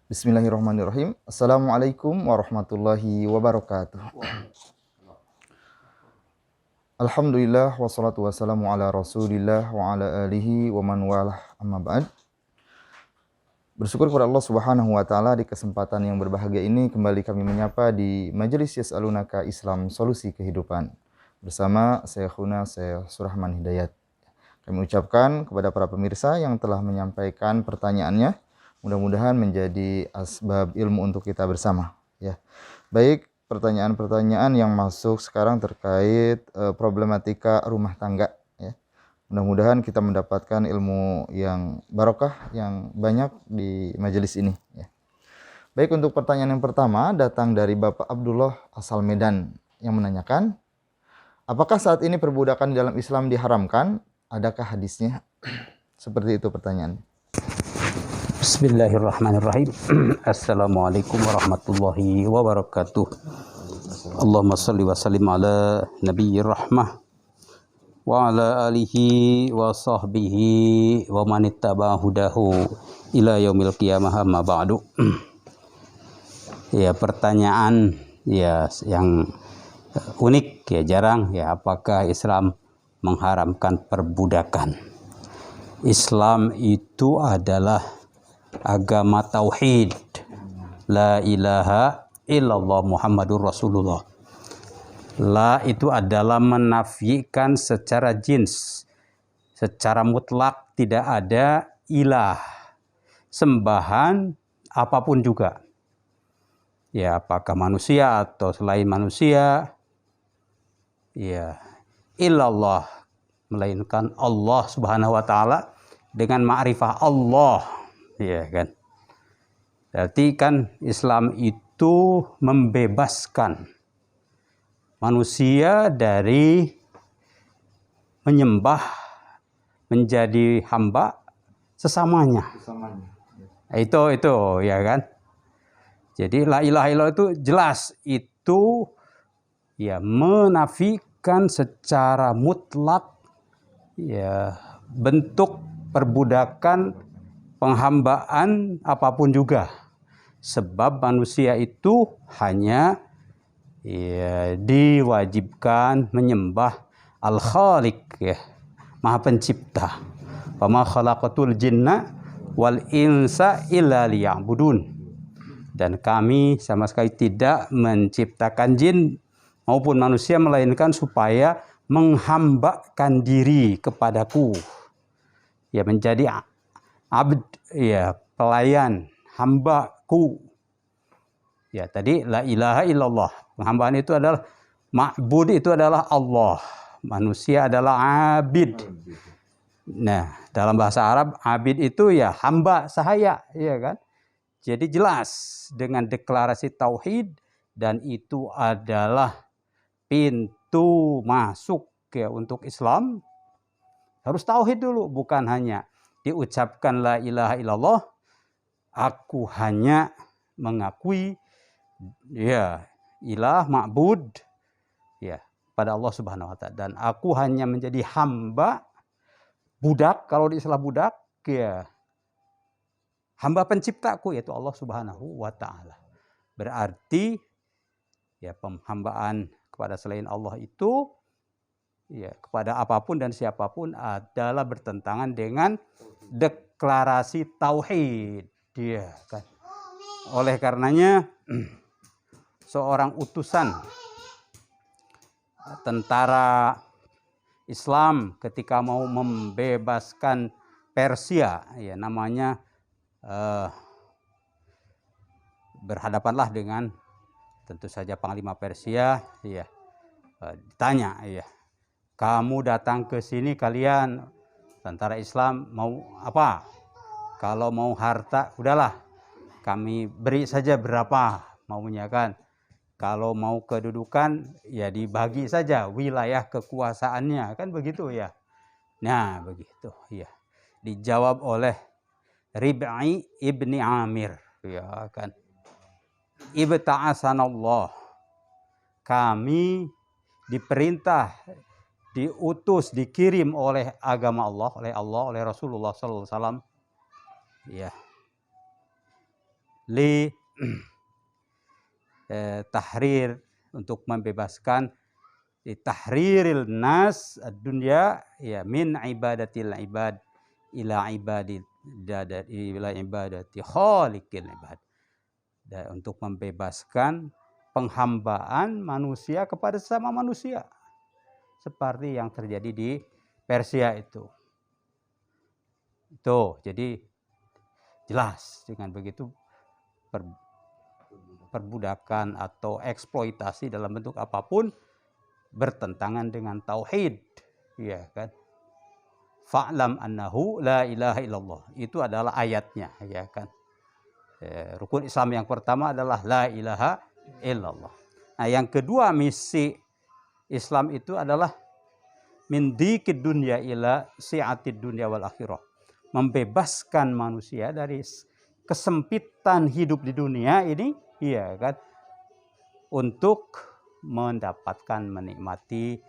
Bismillahirrahmanirrahim. Assalamualaikum warahmatullahi wabarakatuh. Alhamdulillah wassalatu wassalamu ala Rasulillah wa ala alihi wa man walah amma ba'd. Bersyukur kepada Allah Subhanahu wa taala di kesempatan yang berbahagia ini kembali kami menyapa di Majelis Yas'alunaka Islam Solusi Kehidupan bersama Syekhuna Syekh Surahman Hidayat. Kami ucapkan kepada para pemirsa yang telah menyampaikan pertanyaannya, mudah-mudahan menjadi asbab ilmu untuk kita bersama. Ya, baik, pertanyaan-pertanyaan yang masuk sekarang terkait problematika rumah tangga. Ya, mudah-mudahan kita mendapatkan ilmu yang barokah, yang banyak di majelis ini. Ya. Baik, untuk pertanyaan yang pertama datang dari Bapak Abdullah asal Medan yang menanyakan, apakah saat ini perbudakan dalam Islam diharamkan? Adakah hadisnya? Seperti itu pertanyaan. Bismillahirrahmanirrahim. Assalamualaikum warahmatullahi wabarakatuh. Allahumma salli wa sallim ala nabiyyir rahmah wa ala alihi wa sahbihi wa man ittaba hudahu ila yaumil qiyamah amma ba'du. Ya, pertanyaan ya yang unik ya, jarang ya, apakah Islam mengharamkan perbudakan? Islam itu adalah agama tauhid, la ilaha illallah Muhammadur Rasulullah. La itu adalah menafikan secara jins, secara mutlak tidak ada ilah, sembahan apapun juga. Ya, apakah manusia atau selain manusia. Ya, illallah, melainkan Allah Subhanahu wa taala dengan ma'rifah Allah. Ya kan. Berarti kan Islam itu membebaskan manusia dari menyembah menjadi hamba sesamanya. Itu ya kan. Jadi la ilaha illallah itu jelas itu ya menafikan secara mutlak ya bentuk perbudakan, penghambaan apapun juga. Sebab manusia itu hanya ya diwajibkan menyembah Al-Khaliq, ya, Maha Pencipta. Wa ma khalaqatul jinna wal insa illa liya'budun. Dan kami sama sekali tidak menciptakan jin maupun manusia melainkan supaya menghambakan diri kepadaku. Ya, menjadi abd, ya, pelayan, hambaku. Ya, tadi la ilaha illallah. Penghambaan itu adalah ma'bud, itu adalah Allah. Manusia adalah abid. Nah, dalam bahasa Arab abid itu ya hamba sahaya, ya kan? Jadi jelas dengan deklarasi tauhid, dan itu adalah pintu masuk ya untuk Islam. Harus tauhid dulu, bukan hanya diucapkan la ilaha illallah, aku hanya mengakui ya ilah ma'bud ya pada Allah Subhanahu wa taala, dan aku hanya menjadi hamba, budak, kalau di istilah budak ya hamba penciptaku yaitu Allah Subhanahu wa taala. Berarti ya penghambaan kepada selain Allah itu ya kepada apapun dan siapapun adalah bertentangan dengan deklarasi tauhid, dia kan. Oleh karenanya seorang utusan tentara Islam ketika mau membebaskan Persia, ya namanya berhadapanlah dengan tentu saja panglima Persia, ya ditanya, ya, kamu datang ke sini, kalian tentara Islam mau apa? Kalau mau harta, udahlah kami beri saja berapa maunya kan. Kalau mau kedudukan, ya dibagi saja wilayah kekuasaannya, kan begitu ya. Nah begitu ya. Dijawab oleh Rib'i ibni Amir, ya kan. Ibta'asanallah, kami diperintah, diutus, dikirim oleh agama Allah, oleh Rasulullah sallallahu alaihi wasallam. Ya. li tahrir, untuk membebaskan tahriril nas ad-dunya ya min ibadatil ibad ila ibadati khaliqil ibad. Dan untuk membebaskan penghambaan manusia kepada sesama manusia seperti yang terjadi di Persia itu. Jadi jelas dengan begitu perbudakan atau eksploitasi dalam bentuk apapun bertentangan dengan tauhid, ya kan? Fa'lam annahu la ilaha illallah. Itu adalah ayatnya, ya kan? Rukun Islam yang pertama adalah la ilaha illallah. Nah, yang kedua misi Islam itu adalah min dikid dunya ila si'atid dunya wal akhirah. Membebaskan manusia dari kesempitan hidup di dunia ini, ya kan? Untuk mendapatkan menikmati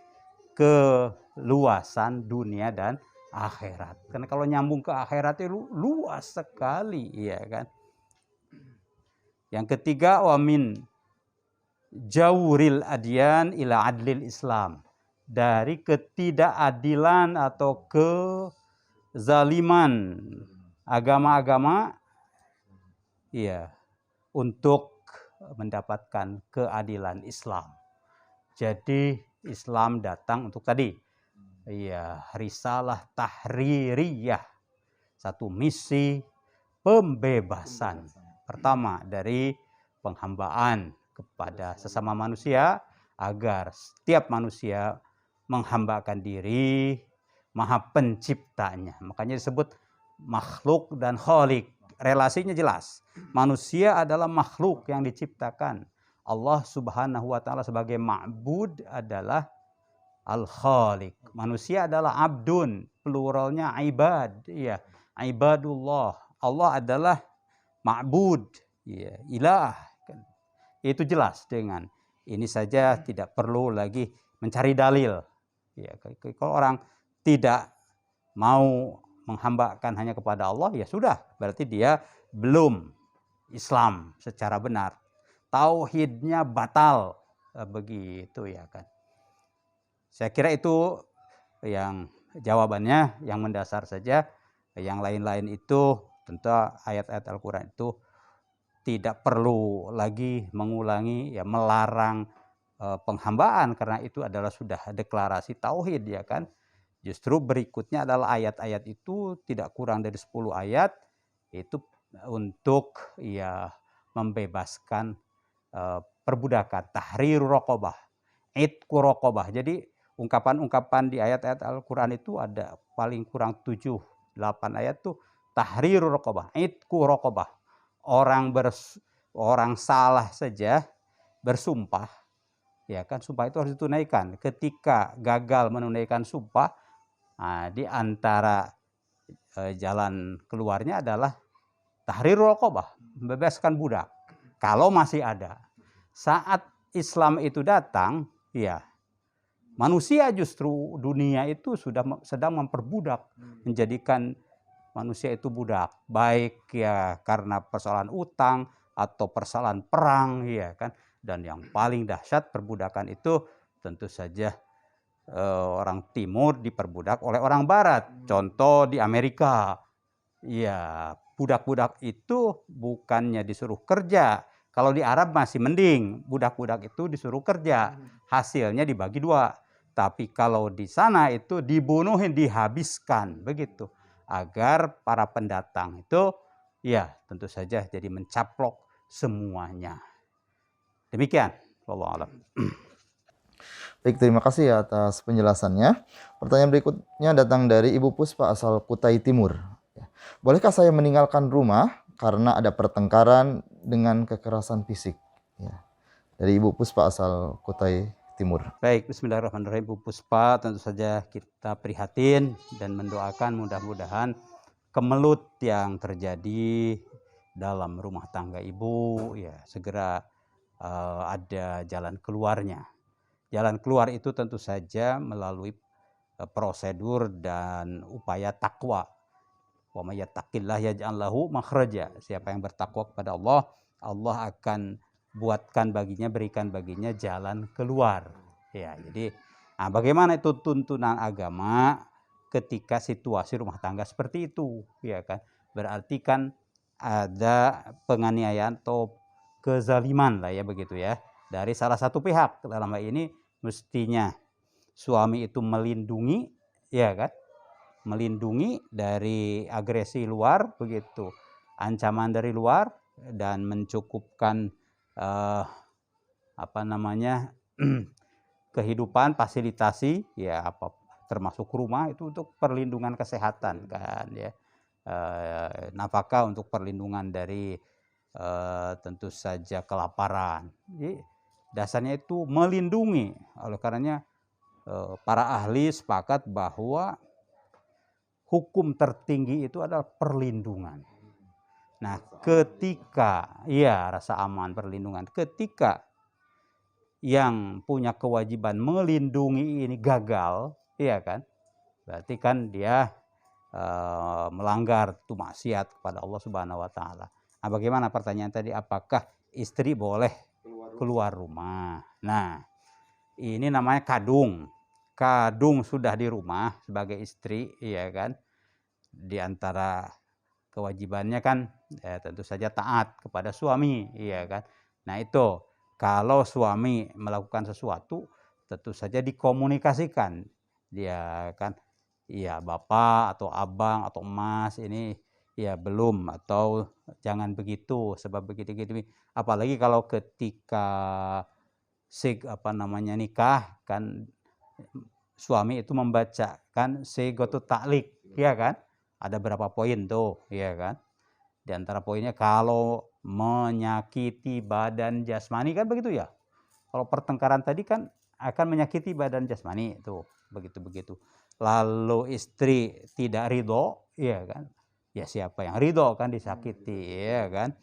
keluasan dunia dan akhirat. Karena kalau nyambung ke akhirat itu luas sekali, ya kan? Yang ketiga, wa min jawril adyan ila adlil Islam. Dari ketidakadilan atau kezaliman agama-agama, ya, untuk mendapatkan keadilan Islam. Jadi Islam datang untuk tadi, ya, risalah tahririyah, satu misi pembebasan. Pertama dari penghambaan kepada sesama manusia agar setiap manusia menghambakan diri Maha Penciptanya. Makanya disebut makhluk dan khalik. Relasinya jelas. Manusia adalah makhluk yang diciptakan. Allah Subhanahu wa taala sebagai ma'bud adalah al-khaliq. Manusia adalah abdun, pluralnya ibad, ya, ibadullah. Allah adalah ma'bud, ya, ilah. Itu jelas dengan ini saja, tidak perlu lagi mencari dalil. Ya, kalau orang tidak mau menghambakan hanya kepada Allah, ya sudah, berarti dia belum Islam secara benar. Tauhidnya batal, begitu, ya kan. Saya kira itu yang jawabannya, yang mendasar saja. Yang lain-lain itu tentu ayat-ayat Al-Quran itu tidak perlu lagi mengulangi, ya, melarang penghambaan, karena itu adalah sudah deklarasi tauhid, ya kan. Justru berikutnya adalah ayat-ayat itu tidak kurang dari 10 ayat itu untuk, ya, membebaskan perbudakan, tahrir raqabah, itqu raqabah. Jadi ungkapan-ungkapan di ayat-ayat Al-Quran itu ada paling kurang 7-8 ayat tuh tahrir raqabah, itqu raqabah. Orang salah saja bersumpah, ya kan, sumpah itu harus ditunaikan. Ketika gagal menunaikan sumpah, nah, di antara jalan keluarnya adalah tahrir raqabah, membebaskan budak. Kalau masih ada. Saat Islam itu datang, ya, manusia justru dunia itu sedang memperbudak, menjadikan manusia itu budak, baik, ya, karena persoalan utang atau persoalan perang, ya kan. Dan yang paling dahsyat perbudakan itu tentu saja orang timur diperbudak oleh orang barat. Contoh di Amerika, ya, budak-budak itu bukannya disuruh kerja. Kalau di Arab masih mending, budak-budak itu disuruh kerja, hasilnya dibagi 2. Tapi kalau di sana itu dibunuhin, dihabiskan, begitu. Agar para pendatang itu, ya, tentu saja jadi mencaplok semuanya. Demikian, wallahu a'lam. Baik, terima kasih ya atas penjelasannya. Pertanyaan berikutnya datang dari Ibu Puspa asal Kutai Timur. Bolehkah saya meninggalkan rumah karena ada pertengkaran dengan kekerasan fisik? Ya. Dari Ibu Puspa asal Kutai Timur. Baik, bismillahirrahmanirrahim. Bu Puspa, tentu saja kita prihatin dan mendoakan mudah-mudahan kemelut yang terjadi dalam rumah tangga Ibu, ya, segera ada jalan keluarnya. Jalan keluar itu tentu saja melalui prosedur dan upaya takwa. Wa may yattaqillah yaj'al lahu makhraja. Siapa yang bertakwa kepada Allah, Allah akan buatkan baginya, berikan baginya jalan keluar. Ya, jadi bagaimana itu tuntunan agama ketika situasi rumah tangga seperti itu, ya kan? Berarti kan ada penganiayaan atau kezaliman lah ya begitu ya dari salah satu pihak. Dalam hal ini mestinya suami itu melindungi, ya kan? Melindungi dari agresi luar begitu, ancaman dari luar, dan mencukupkan kehidupan fasilitasi ya apa termasuk rumah itu untuk perlindungan kesehatan kan ya, nafkah untuk perlindungan dari tentu saja kelaparan. Jadi dasarnya itu melindungi. Oleh karenanya para ahli sepakat bahwa hukum tertinggi itu adalah perlindungan. Nah, ketika rasa aman, perlindungan, ketika yang punya kewajiban melindungi ini gagal, iya kan? Berarti kan dia melanggar itu maksiat kepada Allah Subhanahu wa taala. Nah, bagaimana pertanyaan tadi, apakah istri boleh keluar rumah? Nah, ini namanya kadung. Kadung sudah di rumah sebagai istri, iya kan? Di antara kewajibannya kan tentu saja taat kepada suami, iya kan? Nah, itu kalau suami melakukan sesuatu tentu saja dikomunikasikan. Dia kan, iya bapak atau abang atau emas ini ya belum, atau jangan begitu sebab begitu-gitu. Apalagi kalau ketika nikah kan suami itu membacakan sigotut taklik, ya kan? Ada berapa poin tuh, ya kan? Di antara poinnya kalau menyakiti badan jasmani kan begitu ya. Kalau pertengkaran tadi kan akan menyakiti badan jasmani tuh, begitu-begitu. Lalu istri tidak ridho, ya kan? Ya siapa yang ridho kan disakiti, ya kan?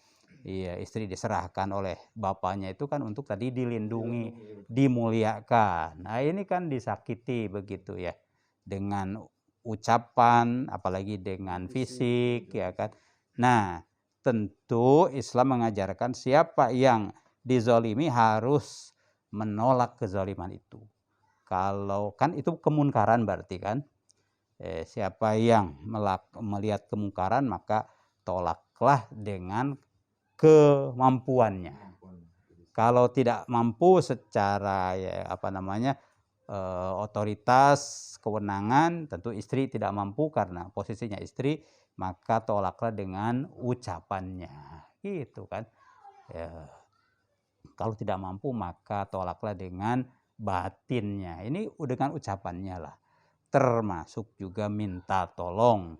Iya, istri diserahkan oleh bapaknya itu kan untuk tadi dilindungi, dimuliakan. Nah, ini kan disakiti begitu ya. Dengan ucapan, apalagi dengan fisik, ya kan. Nah, tentu Islam mengajarkan siapa yang dizalimi harus menolak kezaliman itu. Kalau kan itu kemungkaran berarti kan. Siapa yang melihat kemungkaran maka tolaklah dengan kemampuannya. Kalau tidak mampu secara otoritas, kewenangan, tentu istri tidak mampu karena posisinya istri, maka tolaklah dengan ucapannya, gitu kan. Ya, kalau tidak mampu maka tolaklah dengan batinnya. Ini dengan ucapannya lah. Termasuk juga minta tolong.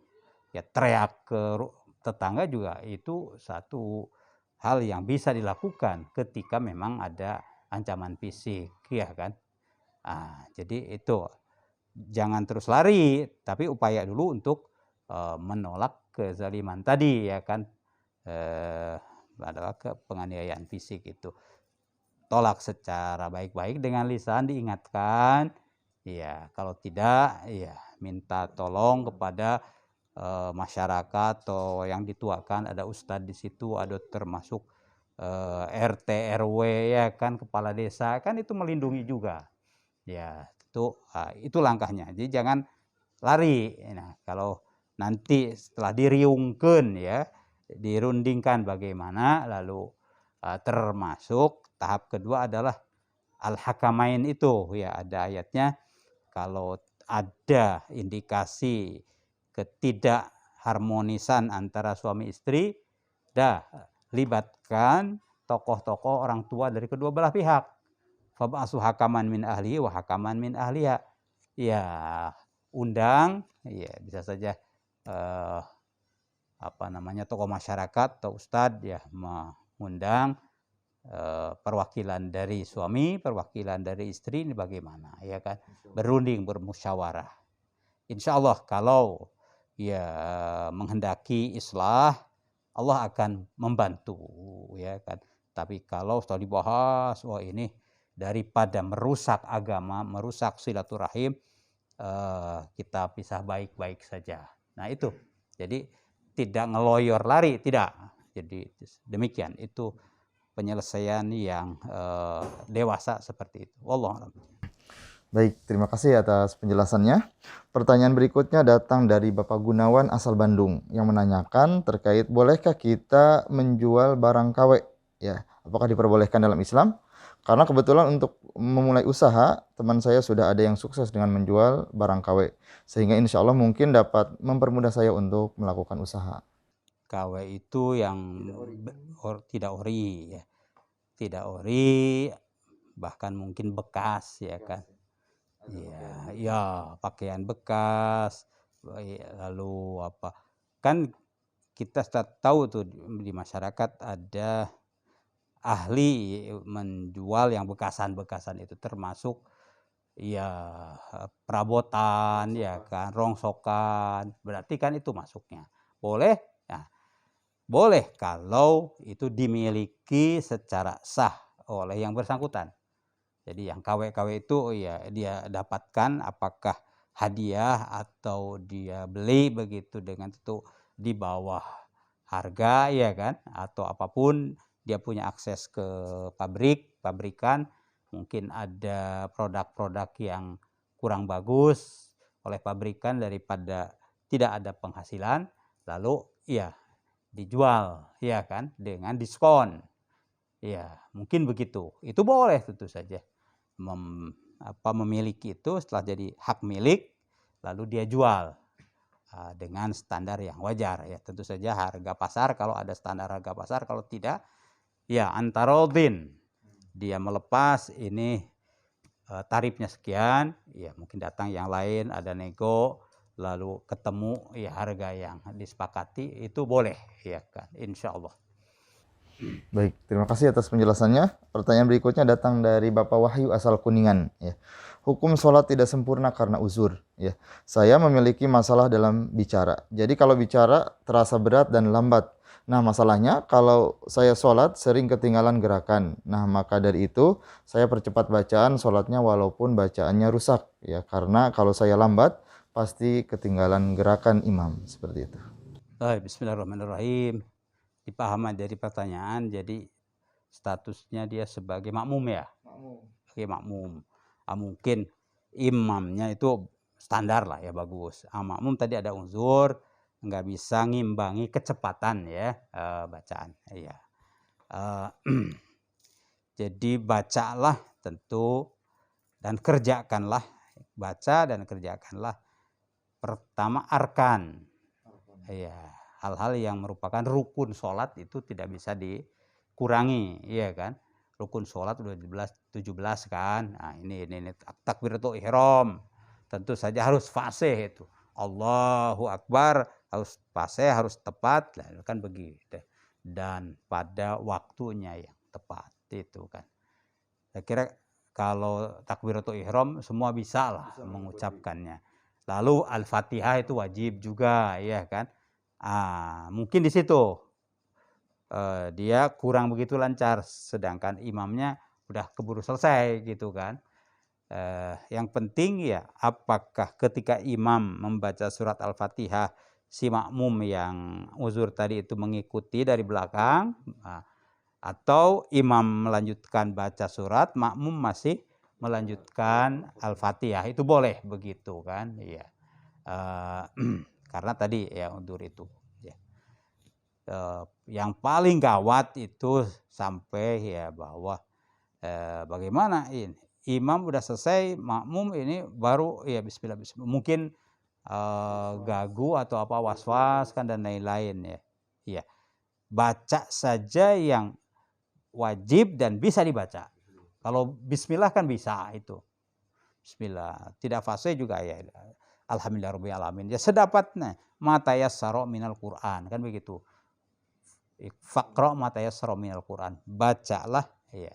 Ya teriak ke tetangga juga itu satu hal yang bisa dilakukan ketika memang ada ancaman fisik, ya kan. Jadi itu jangan terus lari, tapi upaya dulu untuk menolak kezaliman tadi, ya kan. Adalah penganiayaan fisik itu. Tolak secara baik-baik dengan lisan, diingatkan. Ya, kalau tidak, ya minta tolong kepada masyarakat atau yang dituakan, ada ustadz di situ, ada termasuk RT RW, ya kan, kepala desa kan, itu melindungi juga. Ya, itu langkahnya. Jadi jangan lari. Nah, kalau nanti setelah diriungkan ya, dirundingkan bagaimana, lalu termasuk tahap kedua adalah al-hakamain itu ya, ada ayatnya kalau ada indikasi ketidakharmonisan antara suami istri, libatkan tokoh-tokoh orang tua dari kedua belah pihak. Fab'asu hakaman min ahlihi wa hakaman min ahliha. Ya, undang, ya bisa saja tokoh masyarakat atau ustadz ya mengundang perwakilan dari suami, perwakilan dari istri, ini bagaimana, ya kan, berunding, bermusyawarah. Insya Allah kalau ya menghendaki islah, Allah akan membantu, ya kan. Tapi kalau setelah dibahas, wah ini daripada merusak agama, merusak silaturahim, kita pisah baik-baik saja. Nah itu Jadi tidak ngeloyor lari, tidak. Jadi demikian, itu penyelesaian yang dewasa seperti itu. Wallahu a'lam. Baik, terima kasih atas penjelasannya. Pertanyaan berikutnya datang dari Bapak Gunawan asal Bandung yang menanyakan terkait bolehkah kita menjual barang KW? Ya, apakah diperbolehkan dalam Islam? Karena kebetulan untuk memulai usaha, teman saya sudah ada yang sukses dengan menjual barang KW. Sehingga insya Allah mungkin dapat mempermudah saya untuk melakukan usaha. KW itu yang tidak ori, ya. Tidak ori, bahkan mungkin bekas, ya kan. Ya, pakaian bekas, lalu apa? Kan kita tahu tuh di masyarakat ada ahli menjual yang bekasan-bekasan itu, termasuk ya perabotan, ya kan, rongsokan. Berarti kan itu masuknya. Boleh? Nah, boleh kalau itu dimiliki secara sah oleh yang bersangkutan. Jadi yang KW-KW itu ya dia dapatkan apakah hadiah atau dia beli begitu dengan tentu di bawah harga, ya kan, atau apapun, dia punya akses ke pabrikan, mungkin ada produk-produk yang kurang bagus oleh pabrikan daripada tidak ada penghasilan, lalu ya dijual, ya kan, dengan diskon. Ya, mungkin begitu. Itu boleh tentu saja. Memiliki itu setelah jadi hak milik, lalu dia jual dengan standar yang wajar, ya. Tentu saja harga pasar kalau ada standar harga pasar, kalau tidak ya antarodin, dia melepas ini tarifnya sekian, ya mungkin datang yang lain ada nego, lalu ketemu ya harga yang disepakati, itu boleh, ya kan, insya Allah. Baik, terima kasih atas penjelasannya. Pertanyaan berikutnya datang dari Bapak Wahyu asal Kuningan. Ya. Hukum sholat tidak sempurna karena uzur. Ya. Saya memiliki masalah dalam bicara. Jadi kalau bicara terasa berat dan lambat. Nah masalahnya kalau saya sholat sering ketinggalan gerakan. Nah maka dari itu saya percepat bacaan sholatnya walaupun bacaannya rusak. Ya, karena kalau saya lambat pasti ketinggalan gerakan imam. Seperti itu. Baik, bismillahirrahmanirrahim. Dipahami dari pertanyaan, jadi statusnya dia sebagai makmum, ya. Sebagai makmum. Mungkin imamnya itu standar lah, ya, bagus. Makmum tadi ada uzur, nggak bisa ngimbangi kecepatan, ya, bacaan. Ya. Jadi bacalah tentu dan kerjakanlah, baca dan kerjakanlah pertama arkan. Ya, hal-hal yang merupakan rukun sholat itu tidak bisa dikurangi, iya kan? Rukun sholat udah 17 kan? Nah, ini takbiratul ihram, tentu saja harus fasih itu. Allahu Akbar harus fasih, harus tepat, kan begitu. Dan pada waktunya yang tepat itu kan. Saya kira kalau takbiratul ihram semua bisa lah mengucapkannya. Lalu Al-Fatihah itu wajib juga, ya kan? Mungkin di situ dia kurang begitu lancar, sedangkan imamnya udah keburu selesai gitu kan. Yang penting ya apakah ketika imam membaca surat Al-Fatihah, si makmum yang uzur tadi itu mengikuti dari belakang, atau imam melanjutkan baca surat, makmum masih melanjutkan Al-Fatihah, itu boleh begitu kan, iya. Karena tadi ya uzur itu, ya. Yang paling gawat itu sampai ya bahwa bagaimana ini imam udah selesai, makmum ini baru ya bismillah, mungkin gagu atau apa, was-was kan dan lain-lain, ya. Iya. Baca saja yang wajib dan bisa dibaca. Kalau bismillah kan bisa itu. Bismillah. Tidak fasih juga ya. Alhamdulillahirabbil alamin. Ya sedapatnya, mata yassara minal Qur'an, kan begitu. Faqra mata yassara minal Qur'an. Bacalah ya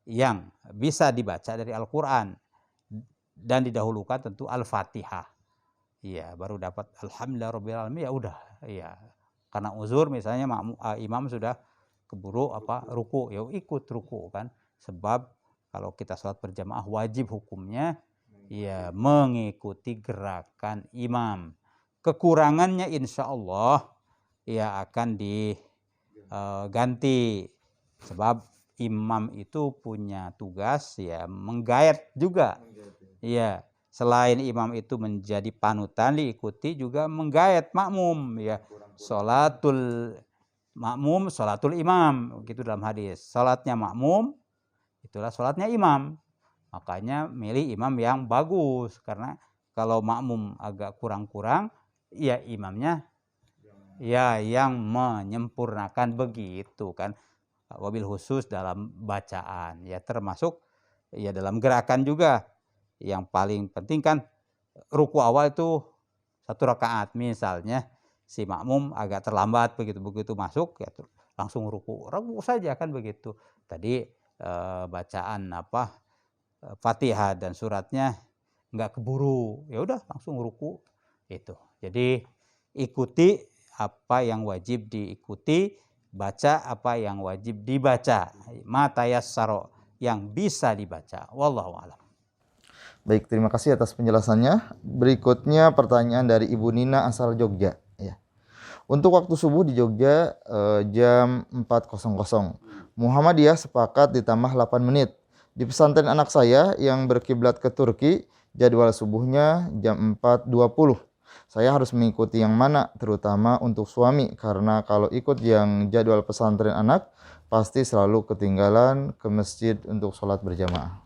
yang bisa dibaca dari Al-Qur'an, dan didahulukan tentu Al-Fatihah. Iya, baru dapat alhamdulillahirabbil alamin, ya udah, ya. Karena uzur misalnya imam sudah keburu ruku, ya ikut ruku kan. Sebab kalau kita sholat berjamaah wajib hukumnya ya mengikuti gerakan imam. kekurangannya insya Allah ya akan diganti, sebab imam itu punya tugas ya menggayat juga. Ya, selain imam itu menjadi panutan diikuti, juga menggayat makmum ya. Salatul makmum, salatul imam, gitu dalam hadis. Salatnya makmum itulah salatnya imam. Makanya milih imam yang bagus, karena kalau makmum agak kurang-kurang, ya imamnya ya yang menyempurnakan begitu kan. Wabil khusus dalam bacaan ya, termasuk ya dalam gerakan juga. Yang paling penting kan ruku awal itu 1 rakaat, misalnya si makmum agak terlambat begitu masuk ya langsung ruku saja kan begitu. Tadi bacaan Fatihah dan suratnya nggak keburu, ya udah langsung ruku itu. Jadi ikuti apa yang wajib diikuti, baca apa yang wajib dibaca, matayassaro yang bisa dibaca. Wallahu a'lam. Baik, terima kasih atas penjelasannya. Berikutnya pertanyaan dari Ibu Nina asal Jogja. Ya. Untuk waktu subuh di Jogja jam 4.00. Muhammadiyah sepakat ditambah 8 menit. Di pesantren anak saya yang berkiblat ke Turki, jadwal subuhnya jam 4.20. Saya harus mengikuti yang mana, terutama untuk suami, karena kalau ikut yang jadwal pesantren anak, pasti selalu ketinggalan ke masjid untuk sholat berjamaah.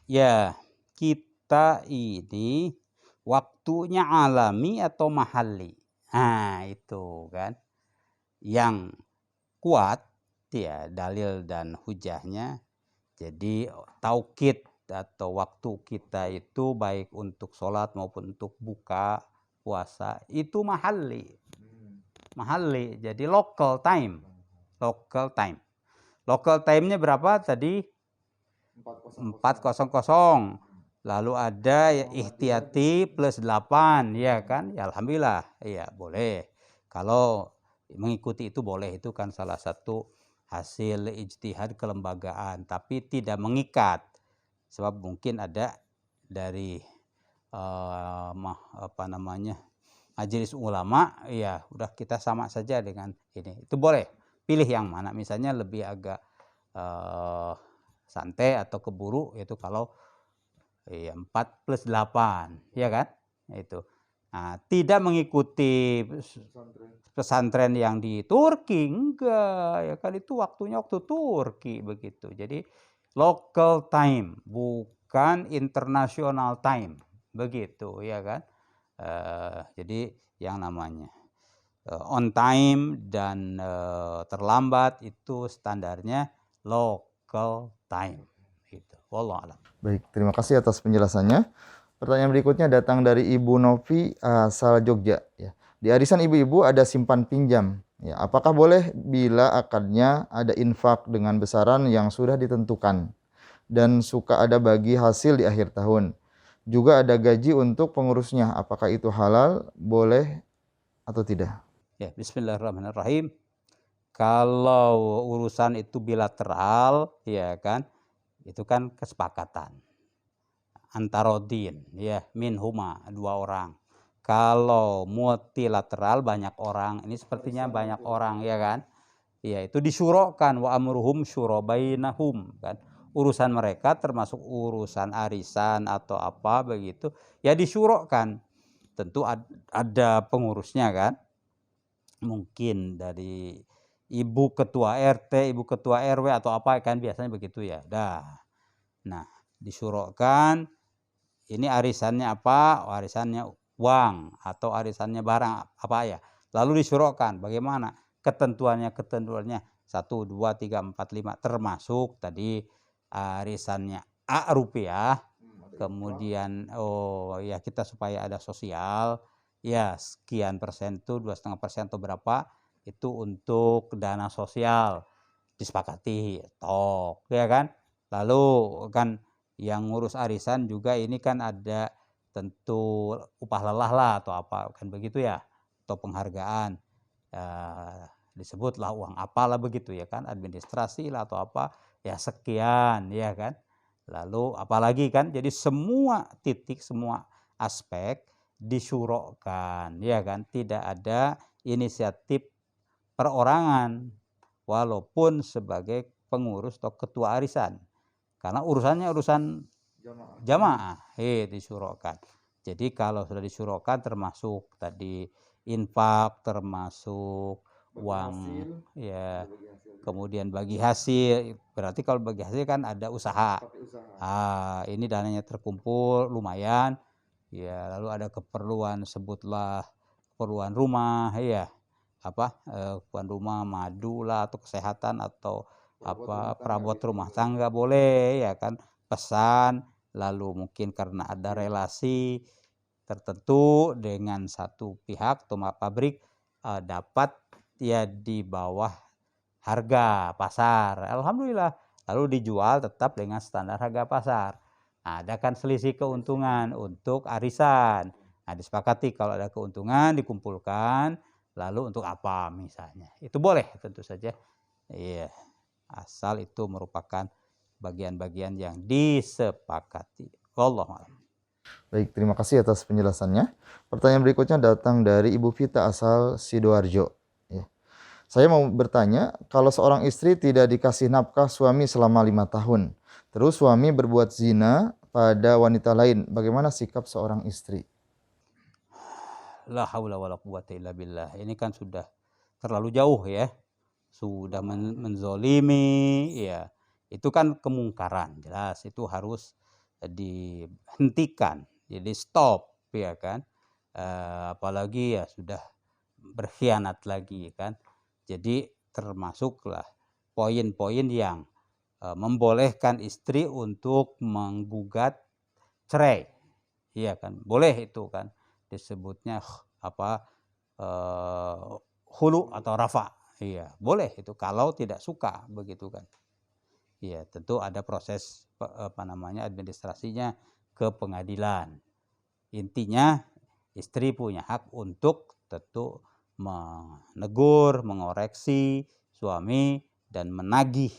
Ya, kita ini waktunya alami atau mahalli. Nah, itu kan. Yang kuat ya dalil dan hujahnya. Jadi taukid atau waktu kita itu baik untuk sholat maupun untuk buka puasa itu mahalli. Mahalli, jadi local time. Local time. Local time-nya berapa tadi? 4.00. Lalu ada ya ihtiyati plus 8, ya kan? Ya alhamdulillah, ya boleh. Kalau mengikuti itu boleh, itu kan salah satu hasil ijtihad kelembagaan, tapi tidak mengikat. Sebab mungkin ada dari majelis ulama, ya udah kita sama saja dengan ini. Itu boleh. Pilih yang mana, misalnya lebih agak santai atau keburu, itu kalau 4+8, ya kan? Itu. Nah, tidak mengikuti pesantren yang di Turki, enggak, ya kan, itu waktunya waktu Turki begitu. Jadi local time, bukan international time, begitu, ya kan? Jadi yang namanya on time dan terlambat itu standarnya local time. Gitu. Wallahu a'lam. Baik, terima kasih atas penjelasannya. Pertanyaan berikutnya datang dari Ibu Novi asal Jogja. Ya. Di arisan ibu-ibu ada simpan pinjam. Ya, apakah boleh bila akadnya ada infak dengan besaran yang sudah ditentukan dan suka ada bagi hasil di akhir tahun? Juga ada gaji untuk pengurusnya. Apakah itu halal, boleh atau tidak? Ya, bismillahirrahmanirrahim. Kalau urusan itu bilateral, ya kan, itu kan kesepakatan antarodin, ya, minhuma, 2 orang. Kalau multilateral banyak orang, ini sepertinya banyak orang, ya kan, ya itu disyurokan, wa amruhum syuro bainahum, kan, urusan mereka termasuk urusan arisan atau apa begitu, ya disyurokan. Tentu ada pengurusnya kan, mungkin dari ibu ketua RT, ibu ketua RW atau apa kan, biasanya begitu ya. Nah, disyurokan ini arisannya apa? Arisannya uang atau arisannya barang apa ya? Lalu disyurokan bagaimana ketentuannya 1, 2, 3, 4, 5, termasuk tadi arisannya A rupiah, kemudian ya kita supaya ada sosial, ya sekian persen tuh 2,5% atau berapa itu untuk dana sosial, disepakati tok, ya kan. Lalu kan yang ngurus arisan juga ini kan ada tentu upah lelah lah atau apa kan begitu ya, atau penghargaan, disebutlah uang apalah begitu ya kan, administrasi lah atau apa ya sekian, ya kan. Lalu apalagi kan, jadi semua titik, semua aspek disyurokan, ya kan, tidak ada inisiatif perorangan walaupun sebagai pengurus atau ketua arisan, karena urusannya urusan jamaah, disyurokan. Jadi kalau sudah disyurokan termasuk tadi infak, termasuk uang, ya, kemudian bagi hasil. Berarti kalau bagi hasil kan ada usaha. Ini dananya terkumpul lumayan, ya, lalu ada keperluan, sebutlah keperluan rumah, ya, keperluan rumah, madu lah, atau kesehatan, atau perabot rumah tangga boleh, ya kan, pesan. Lalu mungkin karena ada relasi tertentu dengan satu pihak atau pabrik, dapat ya di bawah harga pasar, alhamdulillah, lalu dijual tetap dengan standar harga pasar. Nah, ada kan selisih keuntungan untuk arisan. Nah, disepakati kalau ada keuntungan dikumpulkan, lalu untuk apa misalnya, itu boleh tentu saja, iya, asal itu merupakan bagian-bagian yang disepakati. Wallahu a'lam. Baik, terima kasih atas penjelasannya. Pertanyaan berikutnya datang dari Ibu Vita asal Sidoarjo. Ya. Saya mau bertanya, kalau seorang istri tidak dikasih nafkah suami selama 5 tahun, terus suami berbuat zina pada wanita lain, bagaimana sikap seorang istri? La haula wala quwata illa billah. Ini kan sudah terlalu jauh, ya. Sudah menzolimi, ya. Itu kan kemungkaran, jelas itu harus dihentikan, jadi stop, ya kan. Apalagi ya sudah berkhianat lagi, kan. Jadi termasuklah poin-poin yang membolehkan istri untuk menggugat cerai, iya kan, boleh itu kan, disebutnya hulu atau rafa, iya boleh itu kalau tidak suka, begitu kan. Iya, tentu ada proses administrasinya ke pengadilan. Intinya istri punya hak untuk tentu menegur, mengoreksi suami dan menagih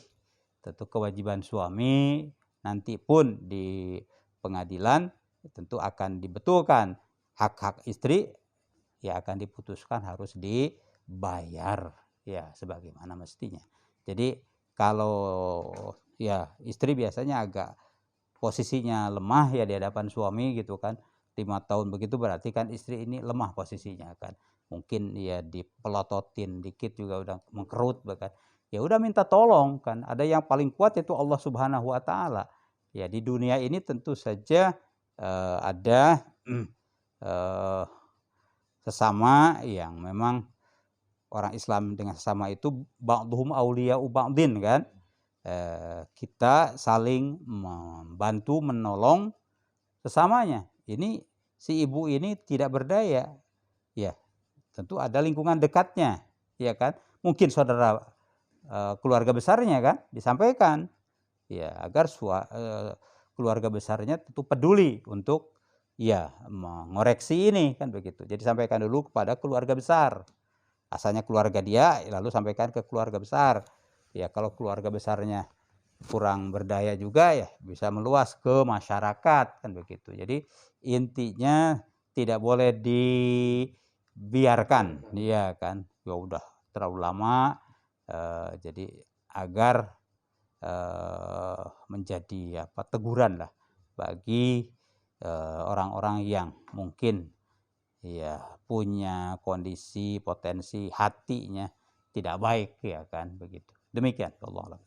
tentu kewajiban suami. Nanti pun di pengadilan tentu akan dibetulkan hak-hak istri, ya akan diputuskan harus dibayar, ya sebagaimana mestinya. Jadi kalau ya istri biasanya agak posisinya lemah ya di hadapan suami, gitu kan, 5 tahun begitu berarti kan istri ini lemah posisinya kan, mungkin ya dipelototin dikit juga udah mengkerut bahkan, ya udah minta tolong kan. Ada yang paling kuat yaitu Allah Subhanahu wa Ta'ala. Ya di dunia ini tentu saja ada sesama yang memang orang Islam dengan sesama itu ba'duhum auliya'u ba'din kan. Kita saling membantu menolong sesamanya. Ini si ibu ini tidak berdaya, ya tentu ada lingkungan dekatnya, ya kan. Mungkin saudara keluarga besarnya kan disampaikan, ya agar keluarga besarnya tentu peduli untuk ya mengoreksi ini kan begitu. Jadi sampaikan dulu kepada keluarga besar. Asalnya keluarga dia, lalu sampaikan ke keluarga besar. Ya kalau keluarga besarnya kurang berdaya juga ya bisa meluas ke masyarakat kan begitu. Jadi intinya tidak boleh dibiarkan, ya kan. Ya udah terlalu lama, jadi agar menjadi teguran lah bagi orang-orang yang mungkin ya punya kondisi potensi hatinya tidak baik, ya kan begitu. Demikian Allah.